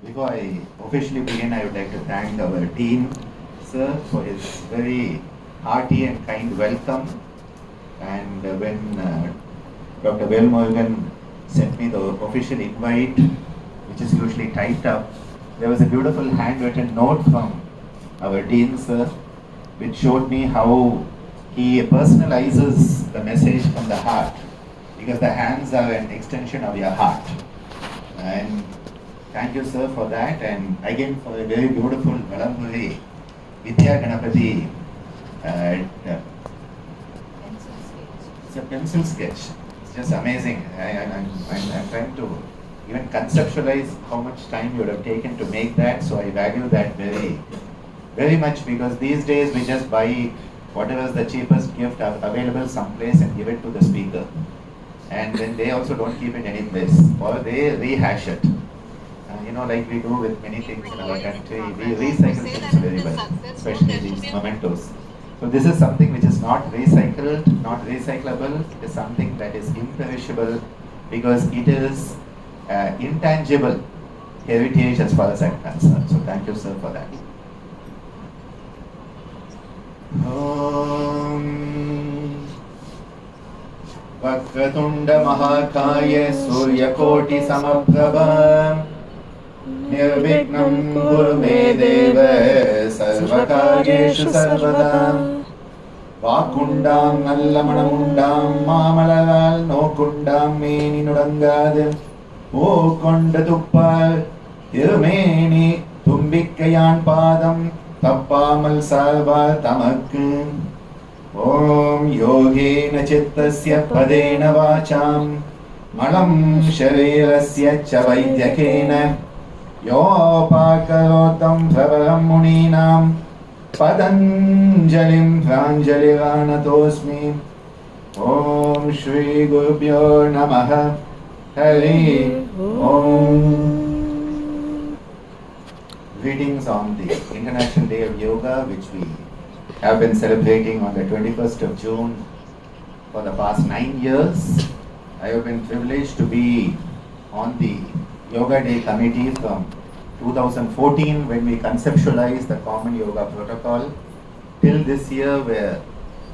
Before I officially begin, I would like to thank our dean, sir, for his very hearty and kind welcome. And when Dr. Velmurugan sent me the official invite, which is usually typed up, there was a beautiful handwritten note from our dean, sir, which showed me how he personalizes the message from the heart, because the hands are an extension of your heart. And thank you, sir, for that, and again for a very beautiful Valampuri Vidhya Vinagar Temple. It's a pencil sketch. It's just amazing. I'm trying to even conceptualize how much time you would have taken to make that, so I value that very, very much, because these days we just buy whatever is the cheapest gift available someplace and give it to the speaker. And then they also don't keep it any place, or they rehash it. Like we do with many things in our country, we recycle things very well, especially these mementos. So this is something which is not recycled, not recyclable. It is something that is imperishable, because it is intangible heritage as far as I'm concerned. So thank you, sir, for that. Vakratunda Mahakaya Suryakoti Samaprabha Nirvignam Kurume Deva Sarvakaryeshu Sarvada Vakundam Nallamanamundam Mamalaval Nokundam Meni Nudangad O Kondatupal Tirumeni Tumbikayan Padam Tappamal Salva Tamak Om Yogena Chittasya Padena Vacham Malam Sharirasya Chavaidhyakena Yopakarotam Pravaram Muninam Padanjalim Pranjaliranatosmi Om Shri Gurubhyo Namaha Hari Om. Greetings on the International Day of Yoga, which we have been celebrating on the 21st of June for the past 9 years. I have been privileged to be on the Yoga Day committee from 2014, when we conceptualized the Common Yoga Protocol, till this year, where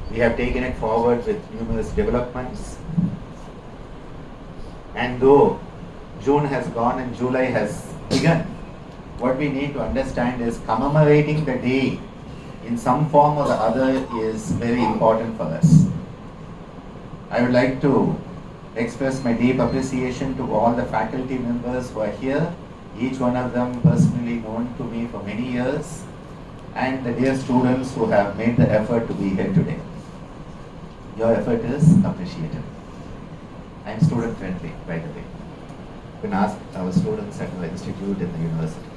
we have taken it forward with numerous developments. And though June has gone and July has begun, what we need to understand is commemorating the day in some form or the other is very important for us. I would like to express my deep appreciation to all the faculty members who are here, each one of them personally known to me for many years, and the dear students who have made the effort to be here today. Your effort is appreciated. I am student friendly, by the way. You can ask our students at the institute in the university.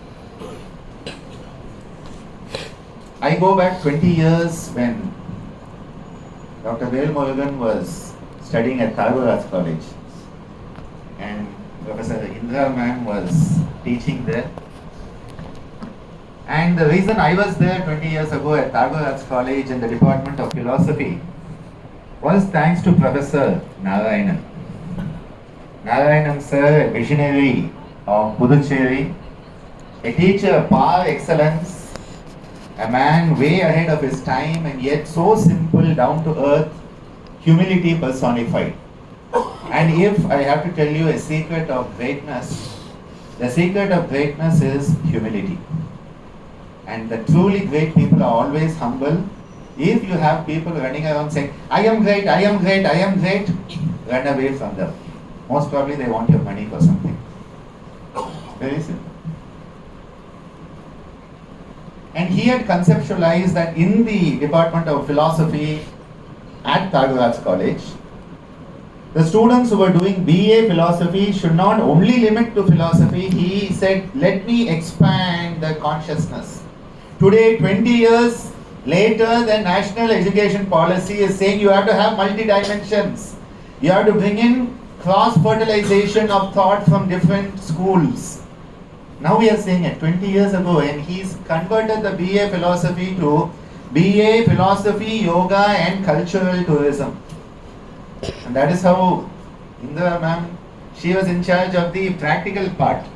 I go back 20 years when Dr. Velmurugan was studying at Tagore College, and Professor Indra ma'am was teaching there. And the reason I was there 20 years ago at Tagore College in the Department of Philosophy was thanks to Professor Narayanan. Narayanan sir, a visionary of Pondicherry, a teacher par excellence, a man way ahead of his time, and yet so simple, down to earth, humility personified. And if I have to tell you a secret of greatness, the secret of greatness is humility. And the truly great people are always humble. If you have people running around saying, I am great, I am great, I am great, run away from them. Most probably they want your money for something. Very simple. And he had conceptualized that in the Department of Philosophy at Tagore College, the students who were doing BA Philosophy should not only limit to philosophy. He said, let me expand the consciousness. Today, 20 years later, the national education policy is saying you have to have multi-dimensions. You have to bring in cross-fertilization of thought from different schools. Now we are saying it 20 years ago, and he's converted the BA Philosophy to BA Philosophy, Yoga and Cultural Tourism. And that is how Indra ma'am, she was in charge of the practical part.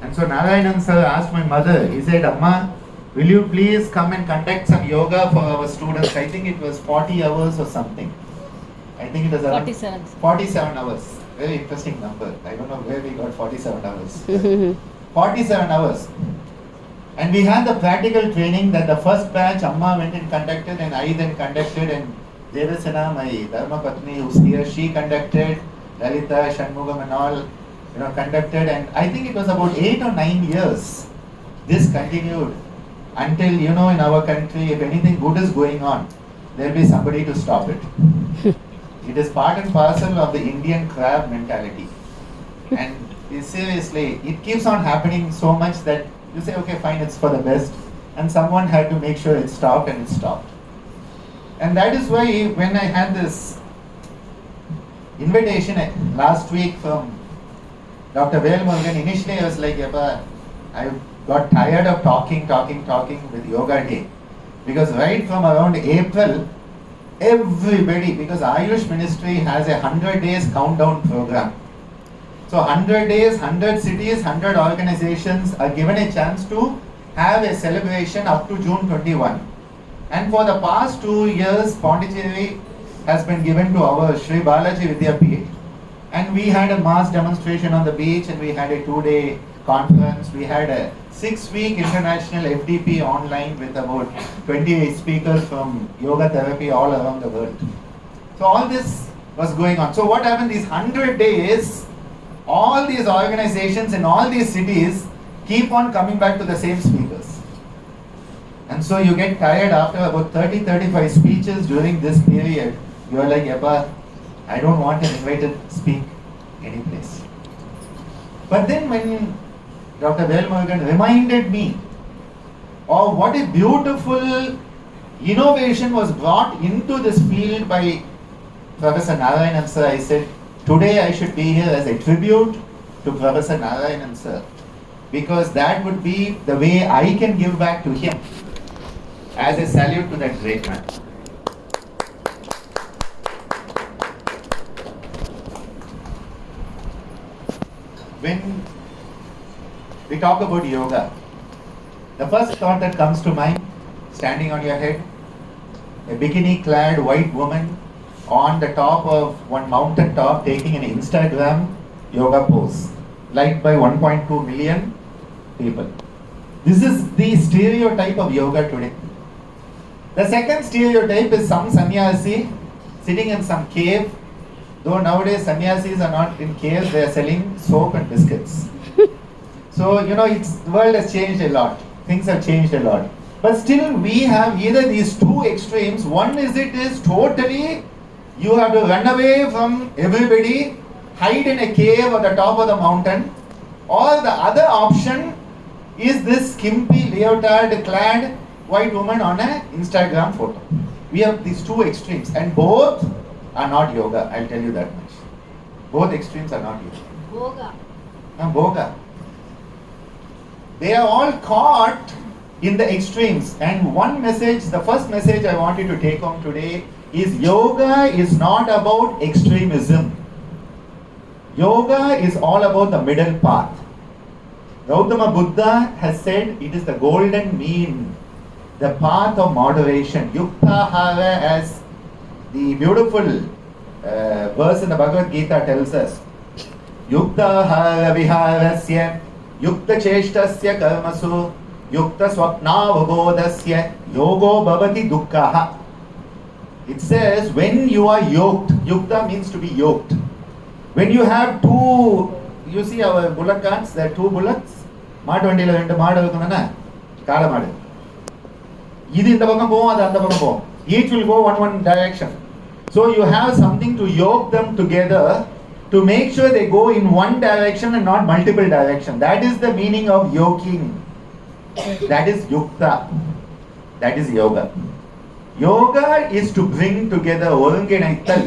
And so Narayanan sir asked my mother, he said, Amma, will you please come and conduct some yoga for our students? I think it was 40 hours or something. I think it was around 47 hours. Very interesting number. I don't know where we got 47 hours. 47 hours. And we had the practical training that the first batch Amma went and conducted and I then conducted, and Devasana, my Dharma Patni who's here, she conducted, Lalita, Shanmugam and all, conducted, and I think it was about 8 or 9 years this continued until, in our country, if anything good is going on, there will be somebody to stop it. It is part and parcel of the Indian crab mentality. And seriously, it keeps on happening so much that you say, okay, fine, it's for the best. And someone had to make sure it stopped, and it stopped. And that is why when I had this invitation last week from Dr. Velmurugan, initially I was like, I got tired of talking with Yoga Day. Because right from around April, everybody, because Ayush Ministry has a 100 days countdown program. So 100 days, 100 cities, 100 organizations are given a chance to have a celebration up to June 21. And for the past 2 years, Pondicherry has been given to our Sri Balaji Vidhya Peeth. And we had a mass demonstration on the beach, and we had a 2-day conference. We had a 6-week international FDP online with about 28 speakers from yoga therapy all around the world. So all this was going on. So what happened these 100 days, all these organizations in all these cities keep on coming back to the same speakers. And so you get tired after about 30-35 speeches during this period. You are like, I don't want an invited speak any place. But then when Dr. Velmurugan reminded me of what a beautiful innovation was brought into this field by Professor Narayanan sir, I said, today I should be here as a tribute to Professor Narayanan sir, because that would be the way I can give back to him as a salute to that great man. When we talk about yoga, the first thought that comes to mind, standing on your head, a bikini clad white woman on the top of one mountain top taking an Instagram yoga pose, liked by 1.2 million people. This is the stereotype of yoga today. The second stereotype is some sannyasi sitting in some cave, though nowadays sannyasis are not in caves, they are selling soap and biscuits. So, the world has changed a lot. Things have changed a lot. But still we have either these two extremes. One is it is totally, you have to run away from everybody, hide in a cave at the top of the mountain. Or the other option is this skimpy leotard clad white woman on an Instagram photo. We have these two extremes, and both are not yoga, I'll tell you that much. Both extremes are not yoga. Boga. They are all caught in the extremes. And one message, the first message I want you to take home today is yoga is not about extremism. Yoga is all about the middle path. Gautama Buddha has said it is the golden mean, the path of moderation. Yuktahara, as the beautiful verse in the Bhagavad Gita tells us, Yuktahara viharasya Yukta cheshtasya karmasu Yukta swapnavabodhasya Yogo bhavati dukkhaha. It says when you are yoked, Yukta means to be yoked. When you have two, you see our bullock carts, there are two bullocks. மாட்டு வண்டியில ரெண்டு மாடு இருக்குன்னா காளை மாடு. இது இந்த பக்கம் போகும், அது அந்த பக்கம் போகும். Each will go one direction. So you have something to yoke them together to make sure they go in one direction and not multiple direction. That is the meaning of yoking. That is yukta. That is yoga. Yoga is to bring together, orungenaithal,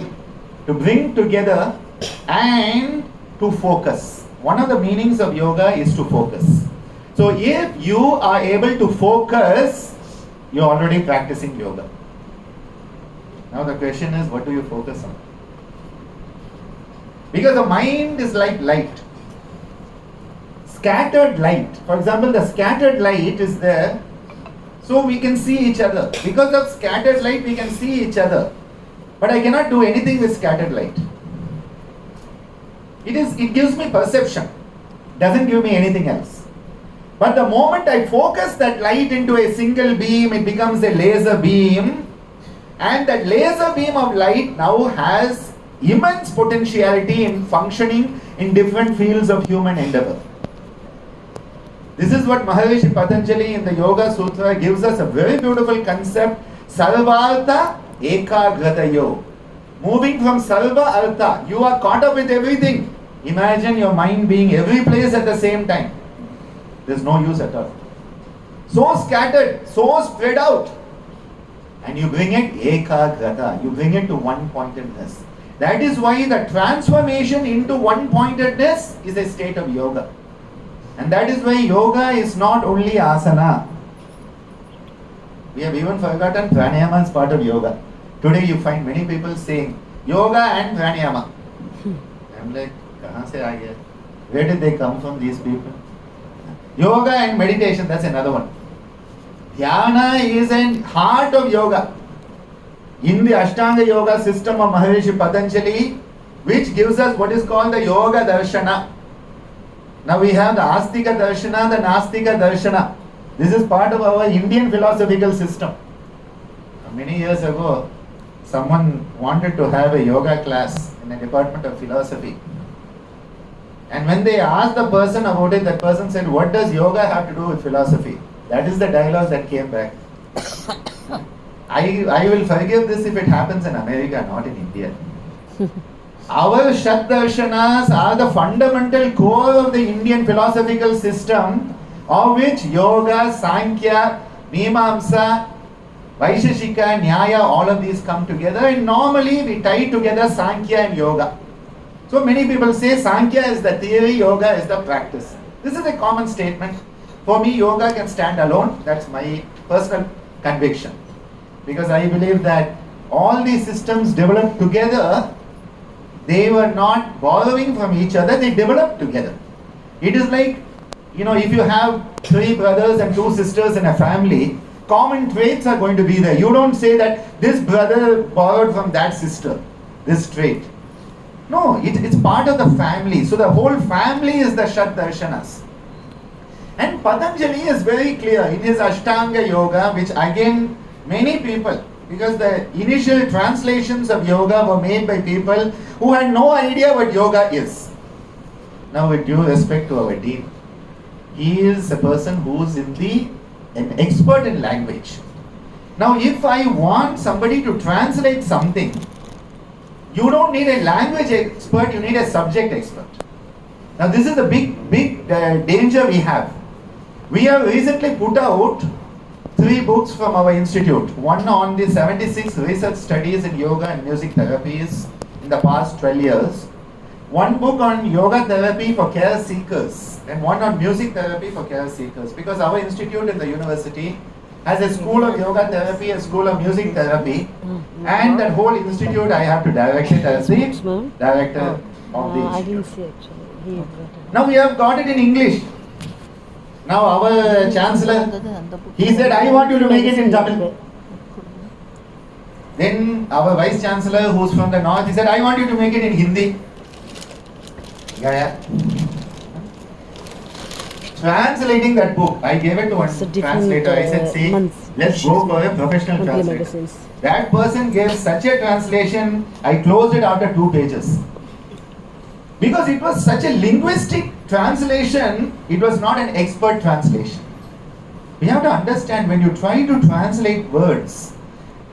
to bring together and to focus. One of the meanings of yoga is to focus. So if you are able to focus, you are already practicing yoga. Now the question is, what do you focus on? Because the mind is like light. scattered light. For example, the scattered light is there, so we can see each other. Because of scattered light, we can see each other. But I cannot do anything with scattered light. It gives me perception, doesn't give me anything else. But the moment I focus that light into a single beam, it becomes a laser beam, and that laser beam of light now has immense potentiality in functioning in different fields of human endeavor. This is what Maharishi Patanjali in the Yoga Sutra gives us a very beautiful concept, Sarvartha Ekagratayo. Moving from Sarva Artha, you are caught up with everything. Imagine your mind being every place at the same time. There's no use at all. So scattered, so spread out. And you bring it Ekagrata, you bring it to one-pointedness. That is why the transformation into one-pointedness is a state of yoga. And that is why yoga is not only asana. We have even forgotten pranayama as part of yoga. Today you find many people saying yoga and pranayama. I'm like, kahan se aa gaya? Where did they come from, these people? Yoga and meditation, that's another one. Dhyana is a heart of yoga. In the Ashtanga Yoga system of Maharishi Patanjali, which gives us what is called the Yoga Darshana. Now we have the Astika Darshana, the Nastika Darshana. This is part of our Indian philosophical system. Many years ago, someone wanted to have a yoga class in the Department of Philosophy. And when they asked the person about it, that person said, what does yoga have to do with philosophy? That is the dialogue that came back. I will forgive this if it happens in America, not in India. Our Shat Darshanas are the fundamental core of the Indian philosophical system, of which Yoga, Sankhya, Mimamsa, Vaisheshika, Nyaya, all of these come together, and normally we tie together Sankhya and Yoga. So many people say Sankhya is the theory, Yoga is the practice. This is a common statement. For me, Yoga can stand alone. That's my personal conviction. Because I believe that all these systems developed together, they were not borrowing from each other, they developed together. It is like, if you have 3 brothers and 2 sisters in a family, common traits are going to be there. You don't say that this brother borrowed from that sister, this trait. No, it's part of the family. So the whole family is the Shat Darshanas. And Patanjali is very clear in his Ashtanga Yoga, which again, many people, because the initial translations of yoga were made by people who had no idea what yoga is. Now, with due respect to our dean, he is a person who is an expert in language. Now, if I want somebody to translate something, you don't need a language expert, you need a subject expert. Now, this is the big danger we have. We have recently put out 3 books from our institute. One on the 76 research studies in yoga and music therapies in the past 12 years. One book on yoga therapy for care seekers and one on music therapy for care seekers. Because our institute in the university has a school of yoga therapy, a school of music therapy, and that whole institute I have to direct it as the director of the institute. I didn't see actually. Now we have got it in English. Now our chancellor, he said, I want you to make it in Tamil. Then our vice chancellor, who's from the north, he said, I want you to make it in Hindi. Yeah. Translating that book, I gave it to one translator. I said, see, let's go for a professional translator. That person gave such a translation, I closed it after 2 pages. Because it was such a linguistic translation, it was not an expert translation. We have to understand, when you try to translate words,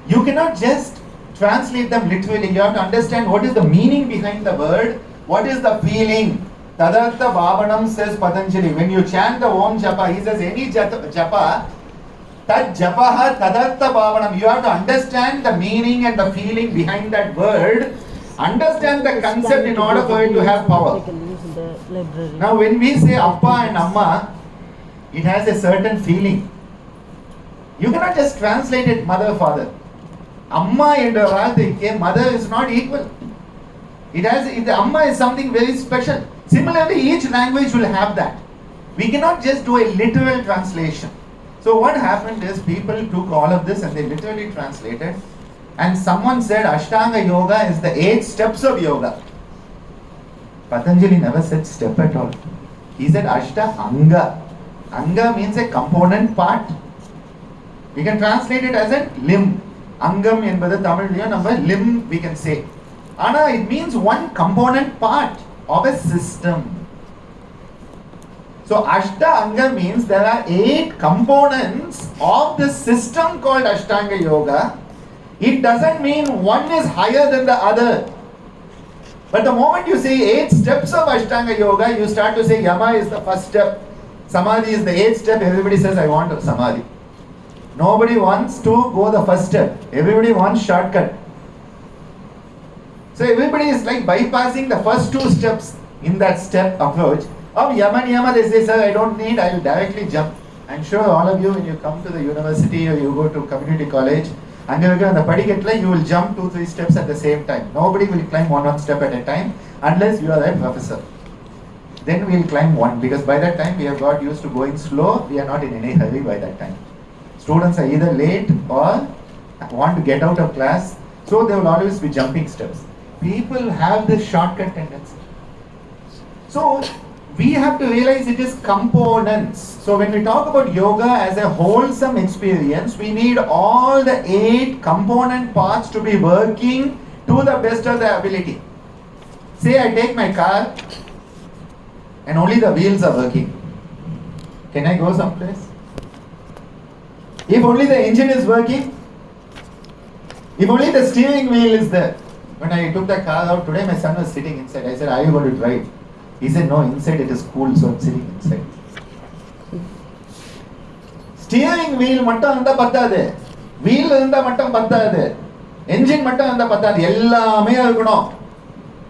you cannot just translate them literally. You have to understand what is the meaning behind the word, what is the feeling. Tadartha Bhavanam, says Patanjali. When you chant the Om Japa, he says any Japa, Tad Japaha Tadartha Bhavanam. You have to understand the meaning and the feeling behind that word. Understand the concept in order for it to have power. Now when we say Appa and Amma, it has a certain feeling. You cannot just translate it mother, father. Amma and mother is not equal. The Amma is something very special. Similarly, each language will have that. We cannot just do a literal translation. So what happened is people took all of this and they literally translated, and someone said Ashtanga Yoga is the 8 steps of yoga. Patanjali never said step at all. He said Ashta Anga. Anga means a component part. We can translate it as a limb. Angam என்பது தமிழ்லயும் நம்ம limb we can say. Ana, it means one component part of a system. So Ashta Anga means there are 8 components of the system called Ashtanga Yoga. It doesn't mean one is higher than the other. But the moment you say 8 steps of Ashtanga Yoga, you start to say Yama is the first step, Samadhi is the 8th step, everybody says I want Samadhi. Nobody wants to go the first step. Everybody wants shortcut. So everybody is like bypassing the first 2 steps in that step approach. Of Yama Niyama, they say, sir, I don't need, I will directly jump. I'm sure all of you, when you come to the university or you go to community college, and you will jump 2-3 steps at the same time. Nobody will climb one step at a time unless you are a professor. Then we will climb one, because by that time we have got used to going slow. We are not in any hurry by that time. Students are either late or want to get out of class, so they will always be jumping steps. People have this shortcut tendency. So we have to realize it is components. So when we talk about yoga as a wholesome experience, we need all the 8 component parts to be working to the best of their ability. Say I take my car and only the wheels are working. Can I go someplace? If only the engine is working, if only the steering wheel is there. When I took the car out today, my son was sitting inside. I said, are you going to drive? He said, no, inside it is cool, so I'm sitting inside. Steering wheel mattam irundha pattadhu. Wheel irundha mattam pattadhu. Engine mattam irundha pattadhu. Ellame irukanum.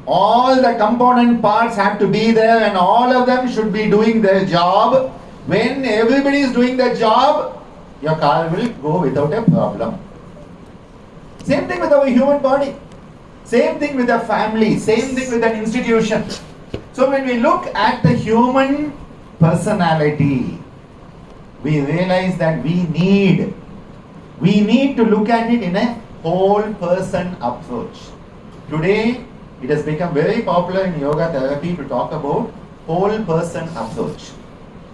All the component parts have to be there and all of them should be doing their job. When everybody is doing their job, your car will go without a problem. Same thing with our human body. Same thing with a family. Same thing with an institution. So when we look at the human personality, we realize that we need to look at it in a whole person approach. Today, it has become very popular in yoga therapy to talk about whole person approach.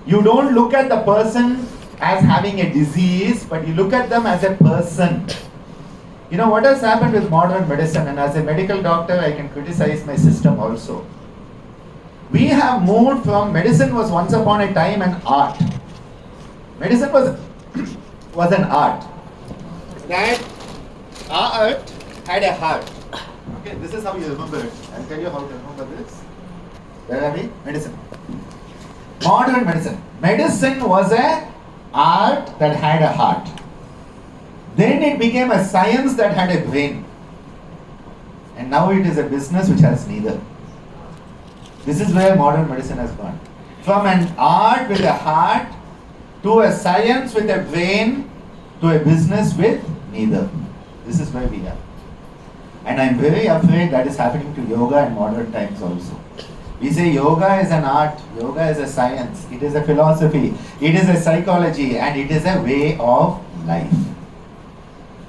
You don't look at the person as having a disease, but you look at them as a person. You know what has happened with modern medicine, and as a medical doctor, I can criticize my system also. We have moved from, medicine was once upon a time an art. Medicine was an art. That art had a heart. Okay, this is how you remember it. I'll tell you how to remember this. Where are we? Medicine. Modern medicine. Medicine was an art that had a heart. Then it became a science that had a brain. And now it is a business which has neither. This is where modern medicine has gone. From an art with a heart to a science with a brain to a business with neither. This is where we are. And I'm very afraid that is happening to yoga in modern times also. We say yoga is an art, yoga is a science, it is a philosophy, it is a psychology, and it is a way of life.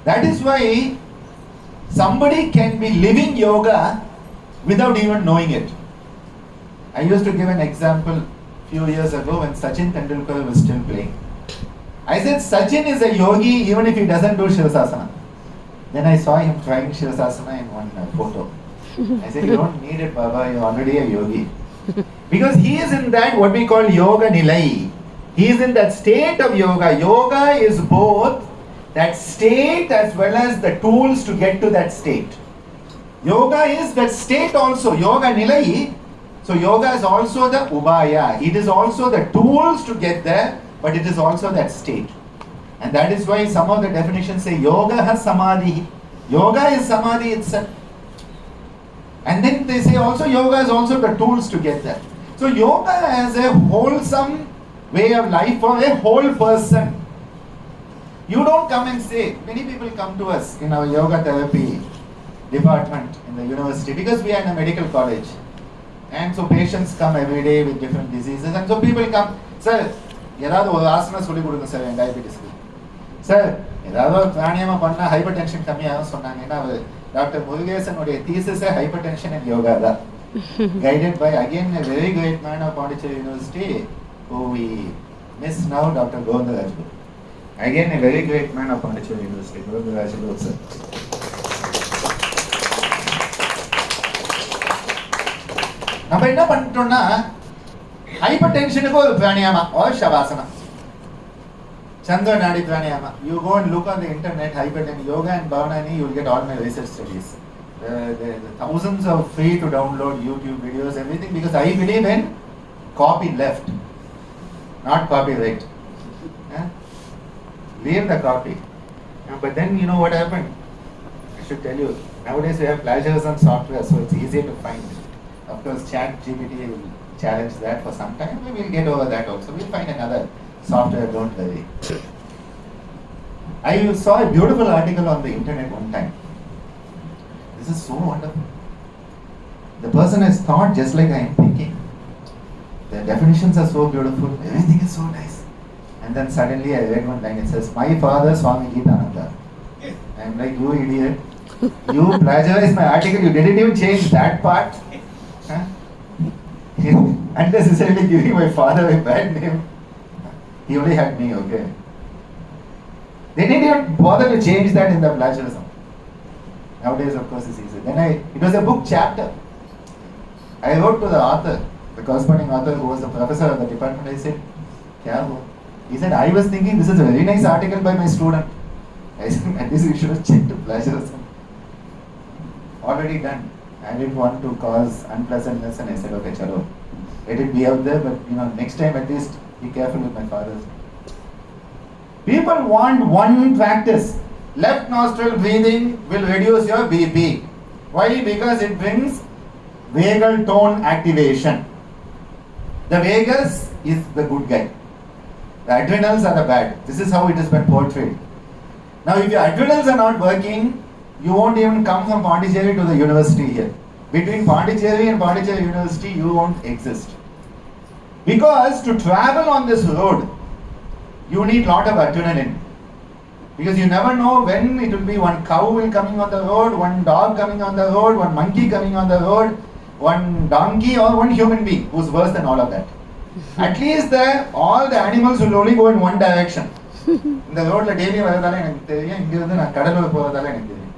That is why somebody can be living yoga without even knowing it. I used to give an example few years ago when Sachin Tendulkar was still playing. I said Sachin is a yogi even if he doesn't do Shivasasana. Then I saw him trying Shivasasana in one photo. I said, you don't need it, Baba, you're already a yogi. Because he is in that what we call yoga nilai. He is in that state of yoga. Yoga is both that state as well as the tools to get to that state. Yoga is that state also. Yoga nilai. So yoga is also the ubaya. It is also the tools to get there, but it is also that state. And that is why some of the definitions say yoga has samadhi. Yoga is samadhi itself. And then they say also yoga is also the tools to get there. So yoga as a wholesome way of life for a whole person. You don't come and say, many people come to us in our yoga therapy department in the university because we are in a medical college. And so patients come every day with different diseases. And so people come, sir ஏதாவது ஒரு ஆசனம் சொல்லி கொடுங்க sir என் டயபெட்டிஸ்க்கு. Sir ஏதாவது ஒரு பிராணியமாக பண்ணால் hyper tension கம்மியாகும் சொன்னாங்க. ஏன்னா அவர் டாக்டர் முருகேசனுடைய தீசிஸே ஹைப்பர் டென்ஷன் அண்ட் யோகா தான். Guided by again a very great man of Pondicherry University who we miss now, Dr. Ananda. Again a very great man of Pondicherry University, Dr. Lourdes sir. நம்ம என்ன பண்ணிட்டோம்னா hyper டென்ஷனுக்கு ஒரு பிராணியாமா or shavasana, Chandra Nadi pranayama. You go and look on the internet, hypertension, yoga and Bhavanani, you will get all my research studies. The thousands of free to download YouTube videos, everything, because I believe in copy left, not copyright. Leave the copy. But then you know what happened? I should tell you, nowadays we have plagiarism software, so it's easier to find. Of course, ChatGPT will challenge that for some time. We will get over that also. We'll find another software, don't worry. I saw a beautiful article on the internet one time. This is so wonderful. The person has thought just like I am thinking. The definitions are so beautiful. Everything is so nice. And then suddenly I read one line. It says, "My father, Swami Ananda." I am like, you idiot. You plagiarized my article. You didn't even change that part. Huh? Unnecessarily giving my father a bad name. He only had me, okay. They didn't even bother to change that in the plagiarism. Nowadays, of course, it's easy. Then it was a book chapter. I wrote to the author, the corresponding author who was the professor of the department. I said, "Kya ho?" He said, "I was thinking this is a very nice article by my student." I said, "At least we should have checked plagiarism." Already done. I didn't want to cause unpleasantness, and I said, "Okay, chalo, let it be out there, but next time at least be careful with my father's." People want one practice. Left nostril breathing will reduce your BP. Why? Because it brings vagal tone activation. The vagus is the good guy. The adrenals are the bad. This is how it has been portrayed. Now, if your adrenals are not working, you won't even come from Pondicherry to the university here. Between Pondicherry and Pondicherry University, you won't exist. Because to travel on this road, you need lot of adrenaline. Because you never know when it will be one cow will coming on the road, one dog coming on the road, one monkey coming on the road, one donkey or one human being who's worse than all of that. At least all the animals will only go in one direction. இந்த ரோட்ல daily வரதால எனக்கு தெரியும், இங்க இருந்து நான் கடலூர் போறதால எனக்கு தெரியும்.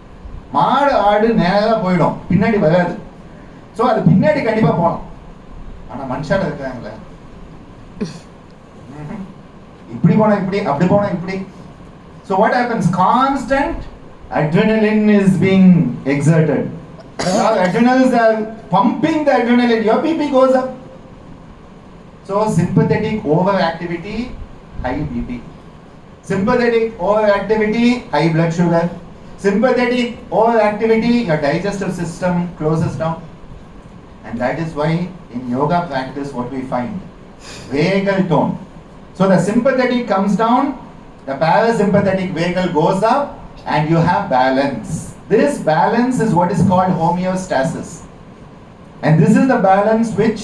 மாடு ஆடு நேரா போயிடும், பின்னாடி வராது. ஸோ அது பின்னாடி கண்டிப்பா போகணும். ஆனா மனுஷால இருக்காங்களே, இப்படி போனா இப்படி, அப்படி போனா இப்படி. So what happens? Constant adrenaline is being exerted. Our adrenals are pumping the adrenaline. Your BP goes up. So sympathetic overactivity, high BP. Sympathetic overactivity, high blood sugar. Sympathetic overactivity, your digestive system closes down. And that is why in yoga practice what we find, vagal tone. So the sympathetic comes down, the parasympathetic vagal goes up, and you have balance. This balance is what is called homeostasis. And this is the balance which,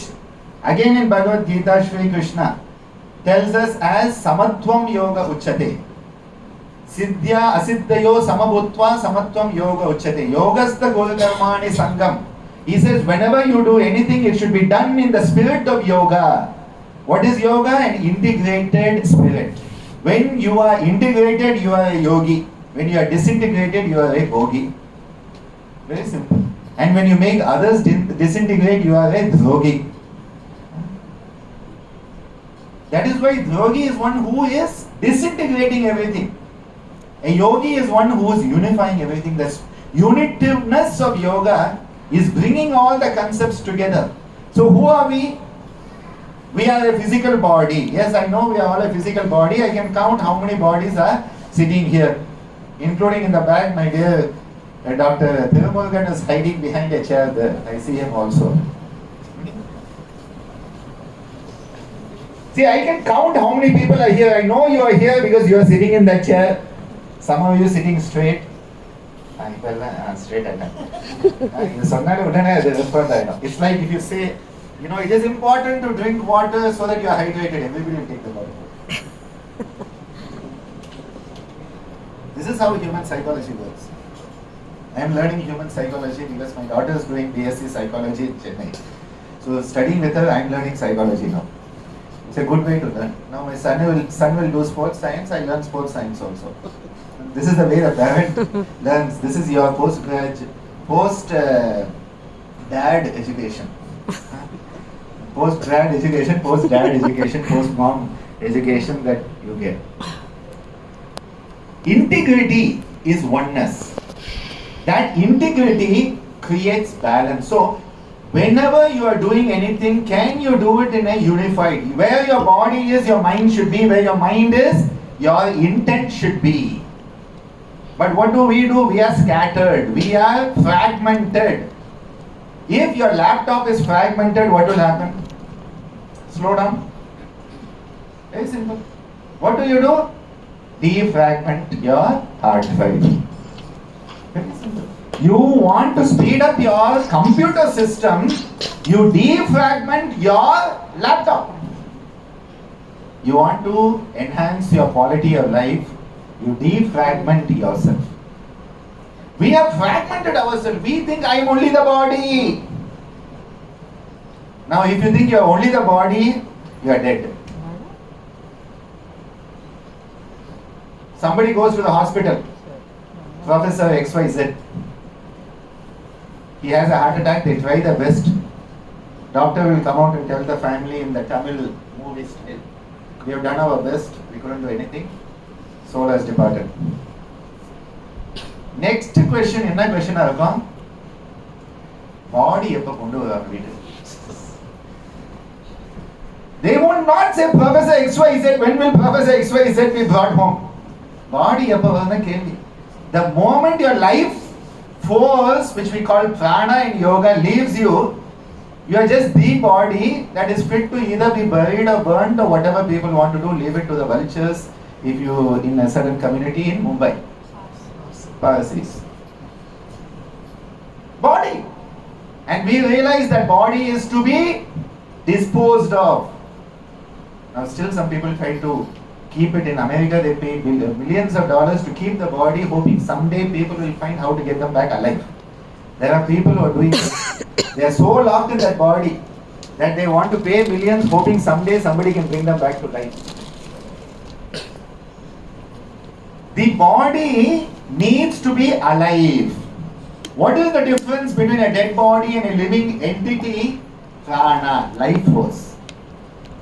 again in Bhagavad Gita, Shri Krishna tells us as samatvam yoga uchyate. Siddhya asiddhayo samabhutva samatvam yoga uchyate. Yogastha guru karmani sangam. He says whenever you do anything, it should be done in the spirit of yoga. What is yoga? An integrated spirit. When you are integrated, you are a yogi. When you are disintegrated, you are a bhogi. Very simple. And when you make others disintegrate, you are a drogi. That is why drogi is one who is disintegrating everything. A yogi is one who is unifying everything. The unitiveness of yoga is bringing all the concepts together. So who are we? We are a physical body. Yes, I know we are all a physical body. I can count how many bodies are sitting here, including in the back, my dear Dr. Ananda is hiding behind a chair there. I see him also. See, I can count how many people are here. I know you are here because you are sitting in that chair. Some of you sitting straight. Straight. It's like if you say, You know, it is important to drink water so that you are hydrated. Everybody will take the water. This is how human psychology works. I am learning human psychology because my daughter is doing BSc psychology in Chennai. So studying with her, I am learning psychology now. It's a good way to learn. Now my son will do sports science. I learn sports science also. This is the way the parent learns. This is your post-dad education. Post-grad education, post-dad education, post-mom education that you get. Integrity is oneness. That integrity creates balance. So, whenever you are doing anything, can you do it in a unified? Where your body is, your mind should be. Where your mind is, your intent should be. But what do? We are scattered. We are fragmented. If your laptop is fragmented, what will happen? Slow down. Very simple. What do? Defragment your hard drive. Very simple. You want to speed up your computer system, you defragment your laptop. You want to enhance your quality of life, you defragment yourself. We have fragmented ourselves. We think I am only the body. Now if you think you are only the body, you are dead. Somebody goes to the hospital, Professor XYZ. He has a heart attack, they try their best. Doctor will come out and tell the family in the Tamil movie style, we have done our best, we couldn't do anything. Soul has departed. Next question, என்ன question இருக்கும்? Body எப்ப கொண்டு வருவாங்க வீட்டுக்கு? They would not say Professor XYZ, when will Professor XYZ be brought home? Body எப்ப வருதுன்னு கேள்வி. The moment your life force, which we call prana in yoga, leaves you, you are just the body that is fit to either be buried or burnt or whatever people want to do. Leave it to the vultures if you in a certain community in Mumbai. Parasites. Body. And we realize that body is to be disposed of. Now still some people try to keep it in America. They pay millions of dollars to keep the body, hoping someday people will find how to get them back alive. There are people who are doing this. They are so locked in that body that they want to pay millions, hoping someday somebody can bring them back to life. The body needs to be alive. What is the difference between a dead body and a living entity? Prana, life force.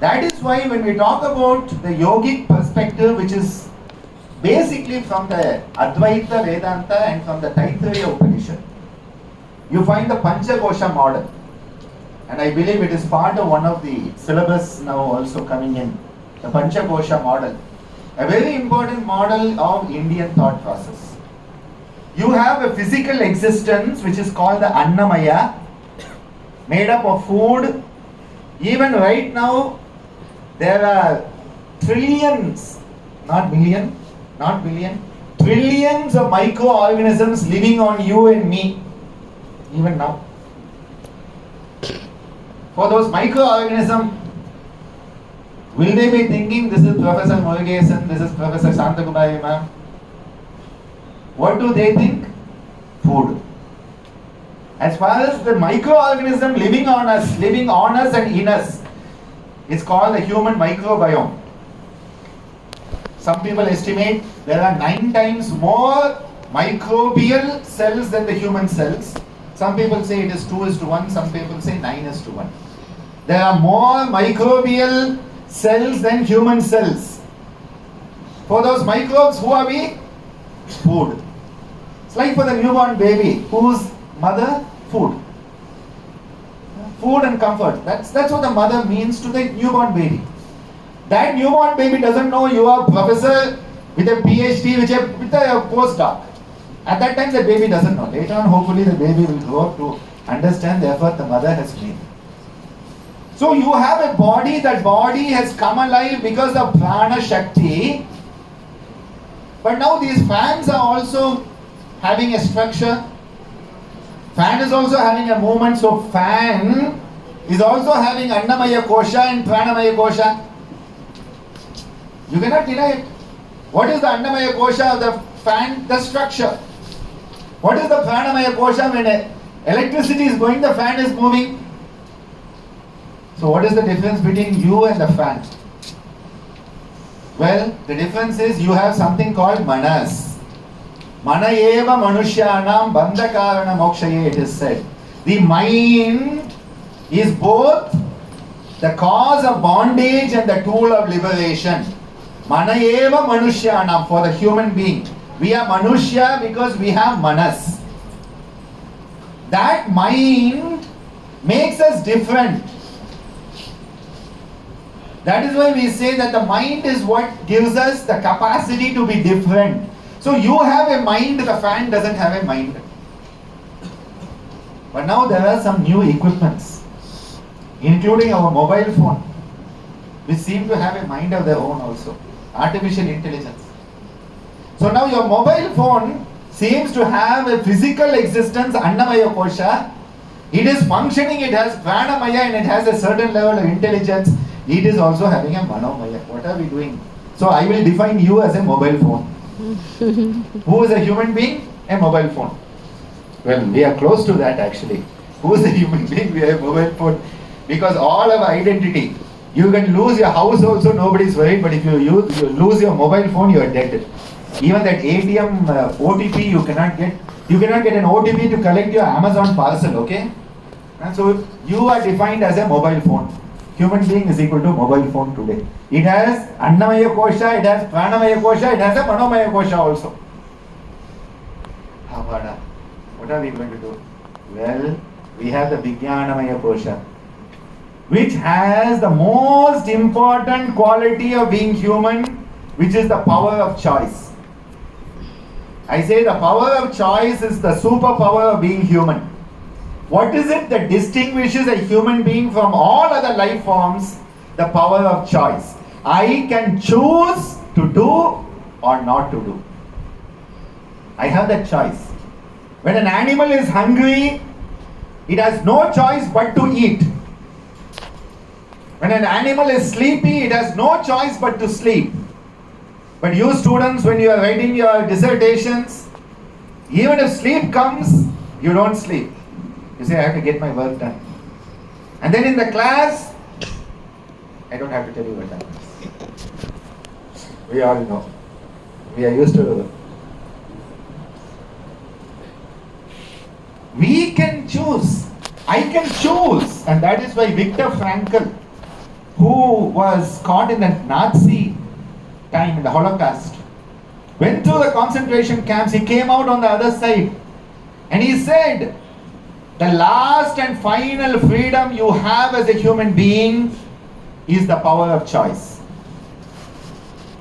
That is why when we talk about the yogic perspective, which is basically from the Advaita Vedanta and from the Taittiriya Upanishad, you find the Panchakosha model. And I believe it is part of one of the syllabus now also coming in. The Panchakosha model. A very important model of Indian thought process. You have a physical existence which is called the Annamaya, made up of food. Even right now, there are trillions, not million, not billion, trillions of microorganisms living on you and me, even now. For those microorganisms, will they be thinking, this is Professor Murugesan, this is Professor Shantakumari ma'am? What do they think? Food. As far as the microorganism living on us and in us, it's called the human microbiome. Some people estimate there are 9 times more microbial cells than the human cells. Some people say it is 2:1, some people say 9:1. There are more microbial cells than human cells. For those microbes, who are we? Food. It's like for the newborn baby, whose mother? Food. Food and comfort. That's what the mother means to the newborn baby. That newborn baby doesn't know you are professor with a PhD, with a postdoc. At that time, the baby doesn't know. Later on, hopefully, the baby will grow up to understand the effort the mother has made. So you have a body. That body has come alive because of prana shakti. But now these fans are also having a structure. Fan is also having a movement, so fan is also having Annamaya Kosha and Pranamaya Kosha. You cannot deny it. What is the Annamaya Kosha of the fan? The structure. What is the Pranamaya Kosha? When electricity is going, the fan is moving. So what is the difference between you and the fan? Well, the difference is you have something called manas. Mana eva manushyanam bandhakarana mokshaye, it is said. The mind is both the cause of bondage and the tool of liberation. Mana eva manushyanam, for the human being. We are manushya because we have manas. That mind makes us different. That is why we say that the mind is what gives us the capacity to be different. So you have a mind, the fan doesn't have a mind. But now there are some new equipments, including our mobile phone, which seem to have a mind of their own also. Artificial intelligence. So now your mobile phone seems to have a physical existence, Annamaya Kosha. It is functioning, it has Pranamaya and it has a certain level of intelligence. It is also having a Manomaya. What are we doing? So I will define you as a mobile phone. Who is a human being? A mobile phone. Well, we are close to that actually. Who is a human being? We are a mobile phone. Because all our identity, you can lose your house also, nobody is worried, but if you lose your mobile phone, you are dead. Even that ATM OTP you cannot get. You cannot get an OTP to collect your Amazon parcel, okay? And so you are defined as a mobile phone. Human being is equal to mobile phone today. It has Annamaya Kosha, it has Pranamaya Kosha, it has a Manomaya Kosha also. What are we going to do? Well, we have the Vijnanamaya Kosha, which has the most important quality of being human, which is the power of choice. I say the power of choice is the superpower of being human. What is it that distinguishes a human being from all other life forms? The power of choice. I can choose to do or not to do. I have that choice. When an animal is hungry, it has no choice but to eat. When an animal is sleepy, it has no choice but to sleep. But you students, when you are writing your dissertations, even if sleep comes, you don't sleep. You say, I have to get my work done. And then in the class, I don't have to tell you what happens. We all know. We are used to. We can choose. I can choose. And that is why Viktor Frankl, who was caught in the Nazi time in the Holocaust, went through the concentration camps, he came out on the other side. And he said, the last and final freedom you have as a human being is the power of choice.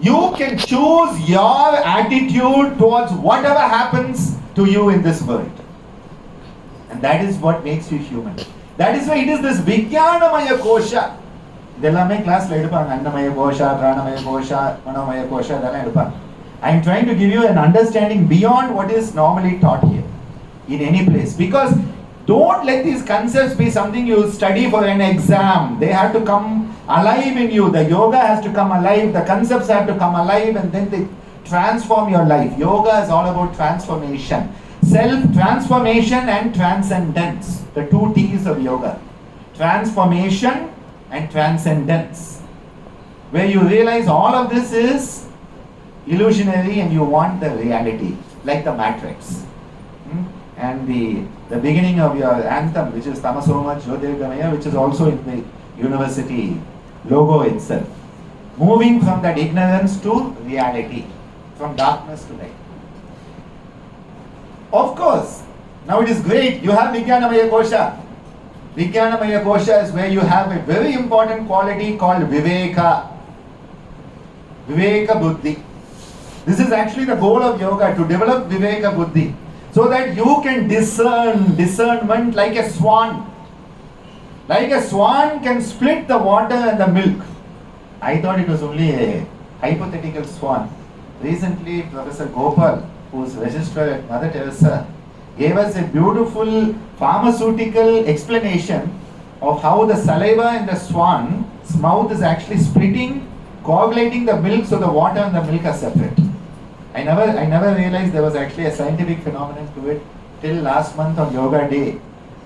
You can choose your attitude towards whatever happens to you in this world. And that is what makes you human. That is why it is this Vijnanamaya Kosha. Idellame class la edupanga. Annamaya Kosha, Pranamaya Kosha, Manomaya Kosha, idella edupanga. I am trying to give you an understanding beyond what is normally taught here in any place. Because don't let these concepts be something you study for an exam. They have to come alive in you. The yoga has to come alive. The concepts have to come alive, and then they transform your life. Yoga is all about transformation. Self-transformation and transcendence. The two T's of yoga. Transformation and transcendence. Where you realize all of this is illusionary and you want the reality. Like the matrix. And the beginning of your anthem, which is Tamasoma Jyotirgamaya, which is also in the university logo itself. Moving from that ignorance to reality, from darkness to light. Of course, now it is great, you have Vijnanamaya Kosha. Vijnanamaya Kosha is where you have a very important quality called Viveka. Viveka Buddhi. This is actually the goal of yoga, to develop Viveka Buddhi. So that you can discern, discernment like a swan. Like a swan can split the water and the milk. I thought it was only a hypothetical swan. Recently, Professor Gopal, who is registrar at Mother Teresa, gave us a beautiful pharmaceutical explanation of how the saliva in the swan's mouth is actually splitting, coagulating the milk, so the water and the milk are separate. I never realized there was actually a scientific phenomenon to it till last month on Yoga Day.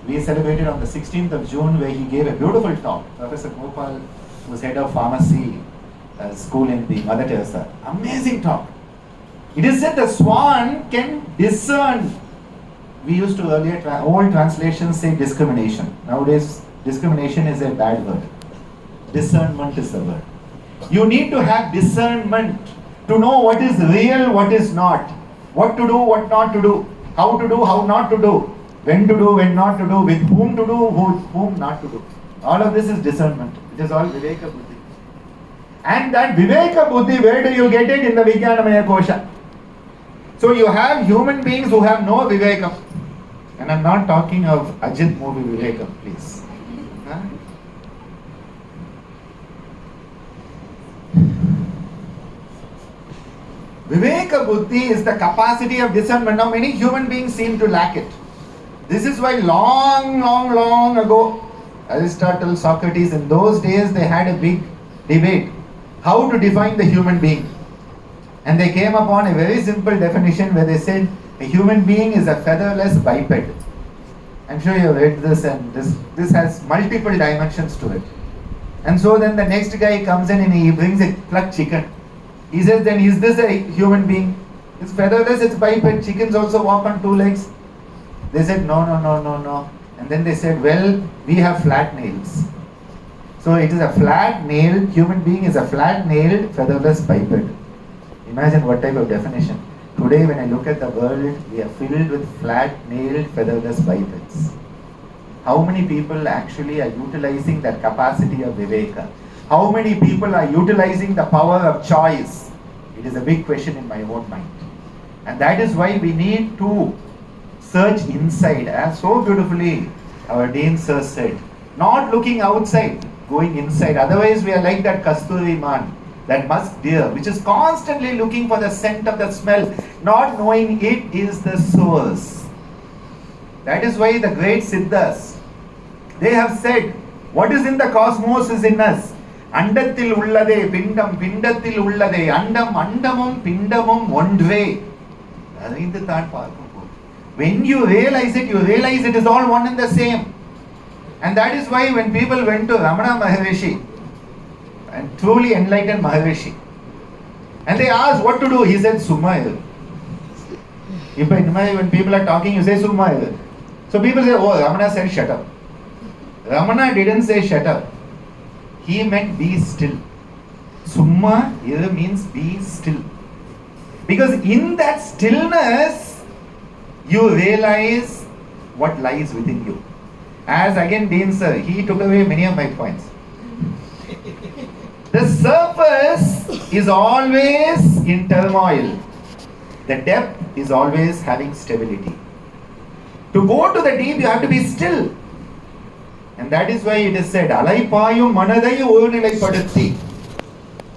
We celebrated on the 16th of June, where he gave a beautiful talk. Professor Gopal was head of pharmacy school in the Mother Teresa. Amazing talk. It is said the swan can discern. We used to earlier, old translations say discrimination. Nowadays, discrimination is a bad word. Discernment is the word. You need to have discernment to know what is real, what is not. What to do, what not to do. How to do, how not to do. When to do, when not to do. With whom to do, with whom not to do. All of this is discernment. It is all Viveka Buddhi. And that Viveka Buddhi, where do you get it? In the Vijnanamaya Kosha. So you have human beings who have no Viveka. And I'm not talking of Ajit movie Viveka, please. Huh? Viveka Buddhi is the capacity of discernment. Now many human beings seem to lack it. This is why long ago, Aristotle, Socrates, in those days they had a big debate how to define the human being. And they came upon a very simple definition where they said a human being is a featherless biped. I'm sure you have read this, and this has multiple dimensions to it. And so then the next guy comes in and he brings a plucked chicken. He says, then is this a human being? It's featherless, it's biped. Chickens also walk on two legs. They said, no. And then they said, well, we have flat nails. So it is a flat-nailed, human being is a flat-nailed, featherless biped. Imagine what type of definition. Today when I look at the world, we are filled with flat-nailed, featherless bipeds. How many people actually are utilizing that capacity of Viveka? How many people are utilizing the power of choice? It is a big question in my own mind. And that is why we need to search inside, as so beautifully our Dean Sir said. Not looking outside, going inside. Otherwise we are like that Kasturi man, that musk deer, which is constantly looking for the scent of the smell, not knowing it is the source. That is why the great Siddhas, they have said, what is in the cosmos is in us. Andathil ullade pindam, pindathil ullade andam, andamum pindamum ondre. When you realize it is all one and the same. And that is why when people went to Ramana Maharishi, and truly enlightened Maharishi, and they asked what to do, he said Summa. When people are talking, you say Summa. So people say, oh, Ramana said shut up. Ramana didn't say shut up. He meant be still. Summa here means be still. Because in that stillness, you realize what lies within you. As again Dean Sir, he took away many of my points. The surface is always in turmoil. The depth is always having stability. To go to the deep, you have to be still. And that is why it is said, Alaipayum manadai orunilaipaduthi.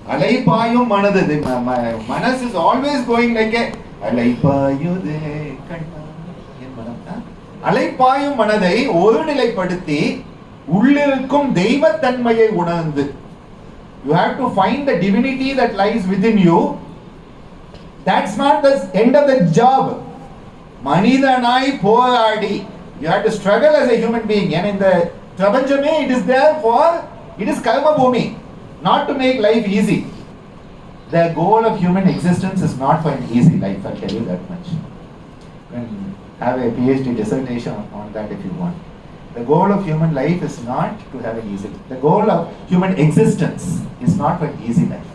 Alaipayum manadai. Manas is always going like a Alaipayude kanna. Alaipayum manadai orunilaipaduthi உள்ளிருக்கும் தெய்வத்தன்மையை உணர்ந்து. You have to find the divinity that lies within you. That's not the end of the job. Manidanai poradi. You have to struggle as a human being. And in the Prapanjame, it is there for, it is karma bhumi, not to make life easy. The goal of human existence is not for an easy life, I'll tell you that much. You can have a PhD dissertation on that if you want. The goal of human life is not to have an easy life. The goal of human existence is not for an easy life.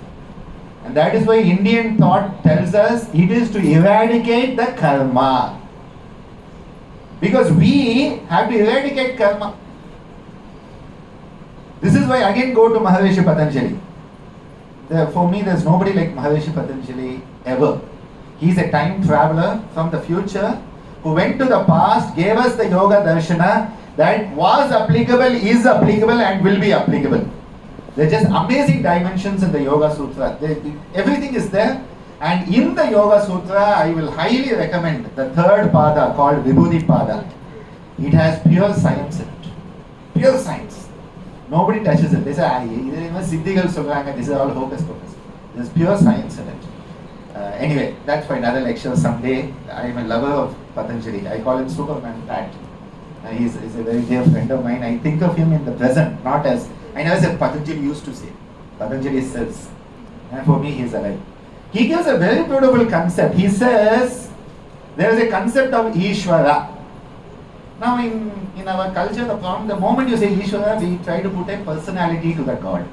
And that is why Indian thought tells us it is to eradicate the karma. Because we have to eradicate karma. This is why again go to Maharishi Patanjali. For me, there's nobody like Maharishi Patanjali ever. He's a time traveler from the future who went to the past, gave us the Yoga Darshana that was applicable, is applicable and will be applicable. There are just amazing dimensions in the Yoga Sutra. Everything is there. And in the Yoga Sutra, I will highly recommend the third pada called Vibhuti Pada. It has pure science in it. Pure science. Nobody touches it. They say, Siddhigal சொல்றாங்க, this is all hocus pocus. There's pure science in it. Anyway, that's for another lecture someday. I am a lover of Patanjali. I call him Superman Fat. He's a very dear friend of mine. I think of him in the present, not as, I never said Patanjali used to say. Patanjali says, and for me he is alive. He gives a very beautiful concept. He says, there is a concept of Ishvara. Now in our culture, the moment you say Ishvara, we try to put a personality to the God.